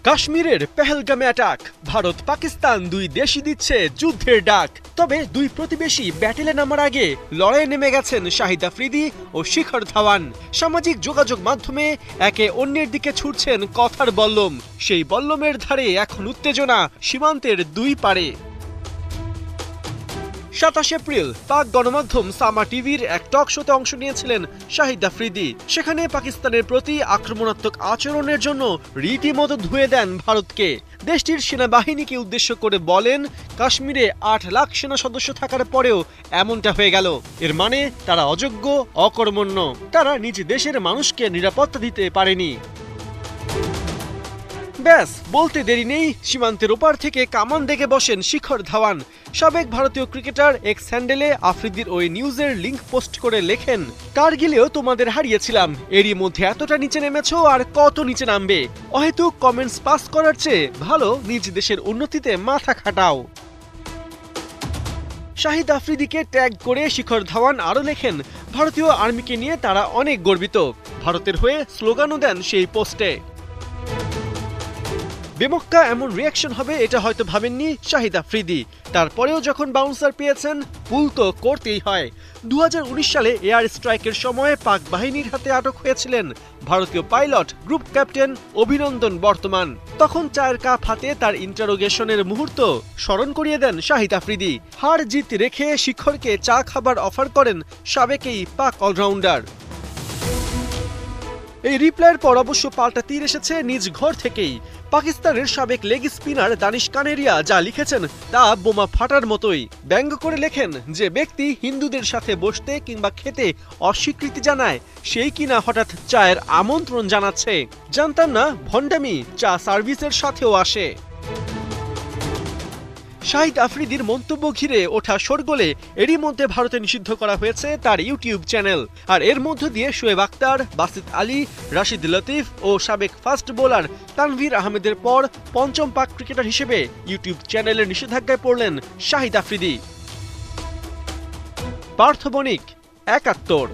কাশ্মীরের পেহেলগামে অ্যাটাক, ভারত পাকিস্তান দুই দেশই দিচ্ছে যুদ্ধের ডাক। তবে দুই প্রতিবেশী ব্যাটেলে নামার আগে লড়াইয়ে নেমে গেছেন শাহিদ আফ্রিদি ও শিখর ধাওয়ান। সামাজিক যোগাযোগ মাধ্যমে একে অন্যের দিকে ছুটছেন কথার বল্লম। সেই বল্লমের ধারে এখন উত্তেজনা সীমান্তের দুই পারে। 27 এপ্রিল পাক গণমাধ্যম সামা টিভির এক টক শোতে অংশ নিয়েছিলেন শাহিদ আফ্রিদি। সেখানে পাকিস্তানের প্রতি আক্রমণাত্মক আচরণের জন্য রীতিমতো ধুয়ে দেন ভারতকে। দেশটির সেনাবাহিনীকে উদ্দেশ্য করে বলেন, কাশ্মীরে 8 লাখ সেনা সদস্য থাকার পরেও এমনটা হয়ে গেল। এর মানে তারা অযোগ্য, অকর্মণ্য। তারা নিজ দেশের মানুষকে নিরাপত্তা দিতে পারেনি। ব্যাস, বলতে দেরি নেই, সীমান্তের ওপার থেকে কামান দেখে বসেন শিখর ধাওয়ান। সাবেক ভারতীয় ক্রিকেটার এক্স হ্যান্ডেলে আফ্রিদির ওই নিউজের লিঙ্ক পোস্ট করে লেখেন, কারগিলেও তোমাদের হারিয়েছিলাম, এরই মধ্যে এতটা নিচে নেমেছো, আর কত নিচে নামবে? অহেতুক কমেন্টস পাস করার চেয়ে ভালো নিজ দেশের উন্নতিতে মাথা খাটাও। শাহিদ আফ্রিদিকে ট্যাগ করে শিখর ধাওয়ান আরও লেখেন, ভারতীয় আর্মিকে নিয়ে তারা অনেক গর্বিত। ভারতের হয়ে স্লোগানও দেন সেই পোস্টে। বেমক্কা এমন রিয়াকশন হবে এটা হয়তো ভাবেননি শাহিদ আফ্রিদি। তারপরেও যখন বাউন্সার পেয়েছেন, পুল তো করতেই হয়। 2019 সালে এয়ার স্ট্রাইকের সময় পাক বাহিনীর হাতে আটক হয়েছিলেন ভারতীয় পাইলট গ্রুপ ক্যাপ্টেন অভিনন্দন বর্তমান। তখন চায়ের কাপ হাতে তার ইন্টারোগেশনের মুহূর্ত স্মরণ করিয়ে দেন শাহিদ আফ্রিদি। হার জিত রেখে শিখরকে চা খাবার অফার করেন সাবেক এই পাক অলরাউন্ডার। এই রিপ্লাইয়ের পর অবশ্য পাল্টা তীর এসেছে নিজ ঘর থেকেই। পাকিস্তানের সাবেক লেগ স্পিনার দানিশ কানেরিয়া যা লিখেছেন তা বোমা ফাটার মতোই। ব্যঙ্গ করে লেখেন, যে ব্যক্তি হিন্দুদের সাথে বসতে কিংবা খেতে অস্বীকৃতি জানায়, সেই কিনা হঠাৎ চায়ের আমন্ত্রণ জানাচ্ছে। জানতাম না ভণ্ডামি চা সার্ভিসের সাথেও আসে। শাহিদ আফ্রিদির মন্তব্য ঘিরে ওঠা শোরগোলে এরই মধ্যে ভারতে নিষিদ্ধ করা হয়েছে তার ইউটিউব চ্যানেল। আর এর মধ্য দিয়ে শোয়েব আখতার, বাসিত আলী, রাশিদ লতিফ ও সাবেক ফাস্ট বোলার তানভীর আহমেদের পর পঞ্চম পাক ক্রিকেটার হিসেবে ইউটিউব চ্যানেলের নিষেধাজ্ঞায় পড়লেন শাহিদ আফ্রিদি। পার্থ বণিক, ৭১।